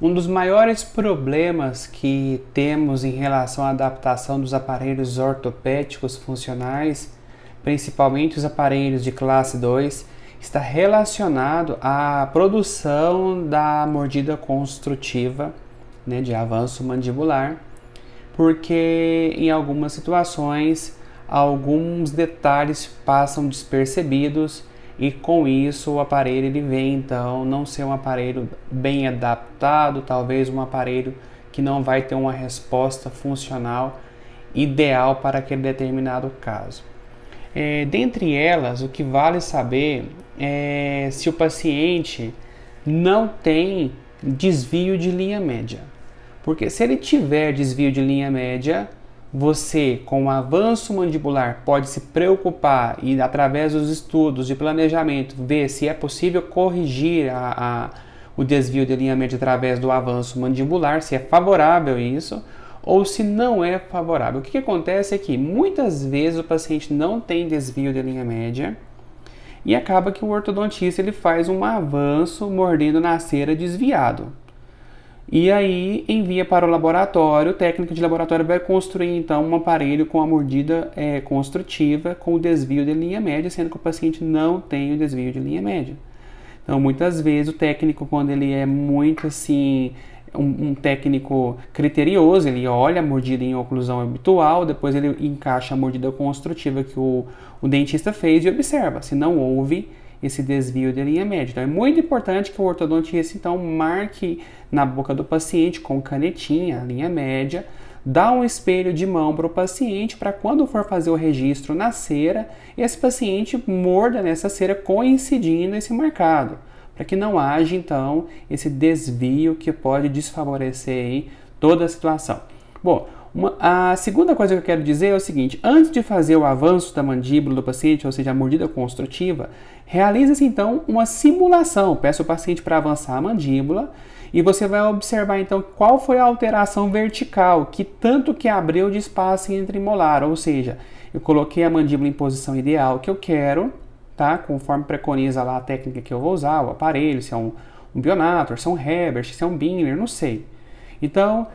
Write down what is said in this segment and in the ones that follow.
Um dos maiores problemas que temos em relação à adaptação dos aparelhos ortopédicos funcionais, principalmente os aparelhos de classe 2, está relacionado à produção da mordida construtiva, né, de avanço mandibular, porque em algumas situações alguns detalhes passam despercebidos e com isso o aparelho ele vem então não ser um aparelho bem adaptado, talvez um aparelho que não vai ter uma resposta funcional ideal para aquele determinado caso. Dentre elas, o que vale saber é se o paciente não tem desvio de linha média. Porque se ele tiver desvio de linha média, você, com o avanço mandibular, pode se preocupar e, através dos estudos de planejamento, ver se é possível corrigir o desvio de linha média através do avanço mandibular, se é favorável isso, ou se não é favorável. O que acontece é que, muitas vezes, o paciente não tem desvio de linha média e acaba que o ortodontista ele faz um avanço mordendo na cera desviado. E aí envia para o laboratório, o técnico de laboratório vai construir então um aparelho com a mordida construtiva com o desvio de linha média, sendo que o paciente não tem o desvio de linha média. Então muitas vezes o técnico, quando ele é muito assim, um técnico criterioso, ele olha a mordida em oclusão habitual, depois ele encaixa a mordida construtiva que o dentista fez e observa se não houve esse desvio de linha média. Então é muito importante que o ortodontista então marque na boca do paciente com canetinha a linha média, dá um espelho de mão para o paciente para quando for fazer o registro na cera, esse paciente morda nessa cera coincidindo esse marcado, para que não haja então esse desvio que pode desfavorecer aí toda a situação. Bom, a segunda coisa que eu quero dizer é o seguinte: antes de fazer o avanço da mandíbula do paciente, ou seja, a mordida construtiva, realiza-se então uma simulação. Peça o paciente para avançar a mandíbula e você vai observar então qual foi a alteração vertical, que tanto que abriu de espaço entre molar, ou seja, eu coloquei a mandíbula em posição ideal que eu quero, tá? Conforme preconiza lá a técnica que eu vou usar, o aparelho, se é um Bionator, se é um Herbert, se é um Bingler, não sei. Então,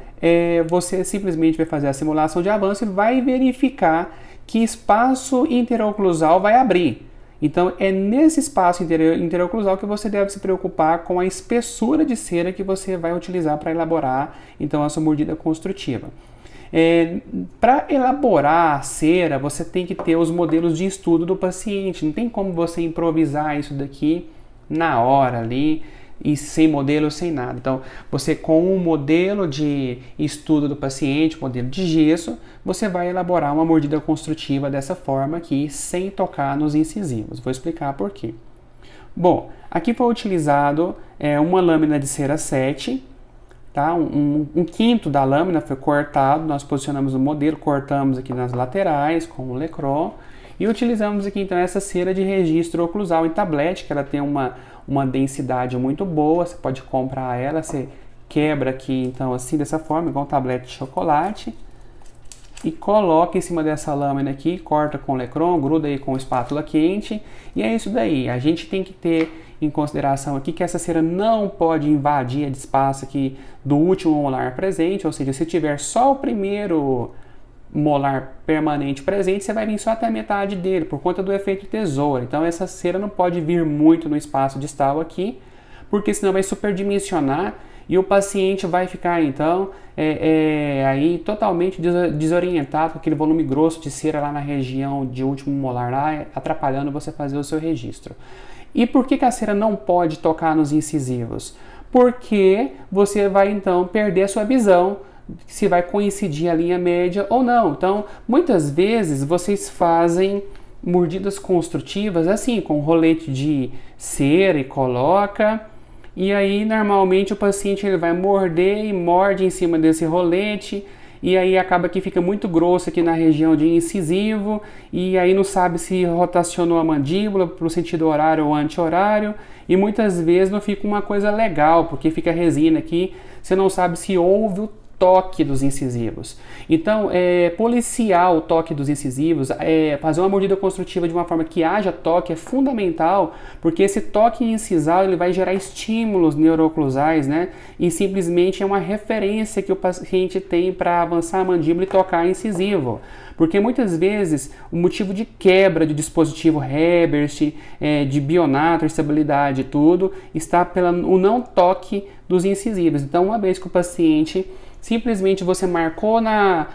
você simplesmente vai fazer a simulação de avanço e vai verificar que espaço interoclusal vai abrir. Então, é nesse espaço interoclusal que você deve se preocupar com a espessura de cera que você vai utilizar para elaborar então a sua mordida construtiva. Para elaborar a cera, você tem que ter os modelos de estudo do paciente. Não tem como você improvisar isso daqui na hora ali, e sem modelo, sem nada. Então, você com um modelo de estudo do paciente, modelo de gesso, você vai elaborar uma mordida construtiva dessa forma aqui, sem tocar nos incisivos. Vou explicar por quê. Bom, aqui foi utilizado uma lâmina de cera 7, tá? Um quinto da lâmina foi cortado, nós posicionamos o modelo, cortamos aqui nas laterais com o Lecron e utilizamos aqui então essa cera de registro oclusal em tablete, que ela tem uma densidade muito boa, você pode comprar ela, você quebra aqui então assim dessa forma, igual um tablete de chocolate, e coloca em cima dessa lâmina aqui, corta com Lecron, gruda aí com espátula quente, e é isso daí. A gente tem que ter em consideração aqui que essa cera não pode invadir o espaço aqui do último molar presente, ou seja, se tiver só o primeiro molar permanente presente, você vai vir só até a metade dele, por conta do efeito tesoura. Então essa cera não pode vir muito no espaço distal aqui, porque senão vai superdimensionar e o paciente vai ficar então aí totalmente desorientado com aquele volume grosso de cera lá na região de último molar, lá, atrapalhando você fazer o seu registro. E por que a cera não pode tocar nos incisivos? Porque você vai então perder a sua visão, se vai coincidir a linha média ou não. Então, muitas vezes vocês fazem mordidas construtivas assim, com rolete de cera e coloca, e aí normalmente o paciente ele vai morder e morde em cima desse rolete, e aí acaba que fica muito grosso aqui na região de incisivo, e aí não sabe se rotacionou a mandíbula para o sentido horário ou anti-horário, e muitas vezes não fica uma coisa legal, porque fica resina aqui, você não sabe se houve o toque dos incisivos. Então, policiar o toque dos incisivos, fazer uma mordida construtiva de uma forma que haja toque é fundamental, porque esse toque incisal ele vai gerar estímulos neurooclusais, né? E simplesmente é uma referência que o paciente tem para avançar a mandíbula e tocar incisivo. Porque muitas vezes o motivo de quebra de dispositivo Herbert, de bionato, estabilidade, tudo, está pelo não toque dos incisivos. Então, uma vez que o paciente, simplesmente você marcou na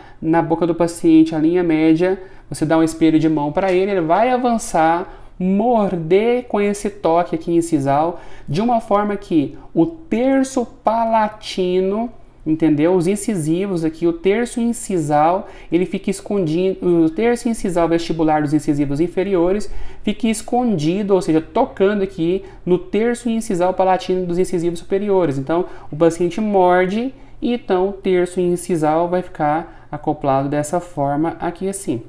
boca do paciente a linha média, você dá um espelho de mão para ele, ele vai avançar, morder com esse toque aqui incisal, de uma forma que o terço palatino, entendeu? Os incisivos aqui, o terço incisal, ele fica escondido, o terço incisal vestibular dos incisivos inferiores fica escondido, ou seja, tocando aqui no terço incisal palatino dos incisivos superiores. Então, o paciente morde e então o terço incisal vai ficar acoplado dessa forma aqui assim,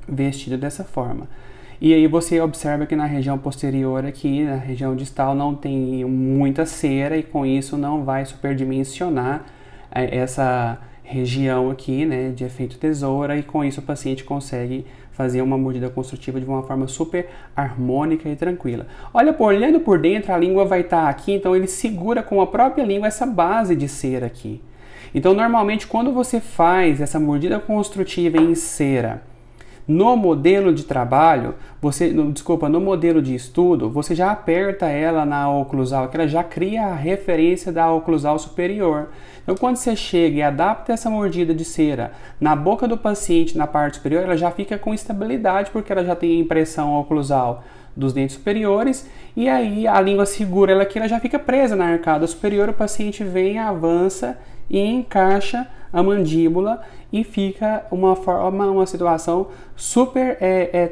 vestido dessa forma. E aí você observa que na região posterior aqui, na região distal, não tem muita cera e com isso não vai superdimensionar essa região aqui, né, de efeito tesoura, e com isso o paciente consegue fazer uma mordida construtiva de uma forma super harmônica e tranquila. Olhando por dentro, a língua vai estar aqui, então ele segura com a própria língua essa base de cera aqui. Então normalmente quando você faz essa mordida construtiva em cera, no modelo de trabalho, no modelo de estudo, você já aperta ela na oclusal, que ela já cria a referência da oclusal superior. Então, quando você chega e adapta essa mordida de cera na boca do paciente, na parte superior, ela já fica com estabilidade, porque ela já tem a impressão oclusal dos dentes superiores, e aí a língua segura ela aqui, ela já fica presa na arcada superior, o paciente vem, avança e encaixa a mandíbula e fica uma situação super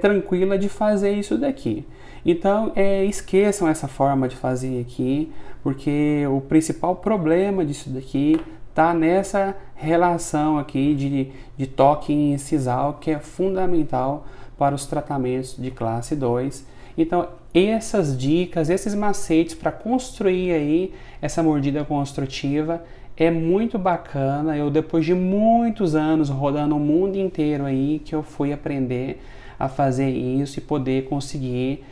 tranquila de fazer isso daqui. Então, esqueçam essa forma de fazer aqui, porque o principal problema disso daqui está nessa relação aqui de toque incisal, que é fundamental para os tratamentos de classe 2. Então, essas dicas, esses macetes para construir aí essa mordida construtiva é muito bacana. Eu, depois de muitos anos rodando o mundo inteiro aí, que eu fui aprender a fazer isso e poder conseguir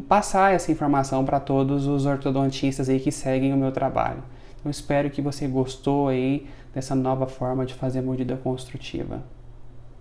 passar essa informação para todos os ortodontistas aí que seguem o meu trabalho. Eu espero que você gostou aí dessa nova forma de fazer mordida construtiva.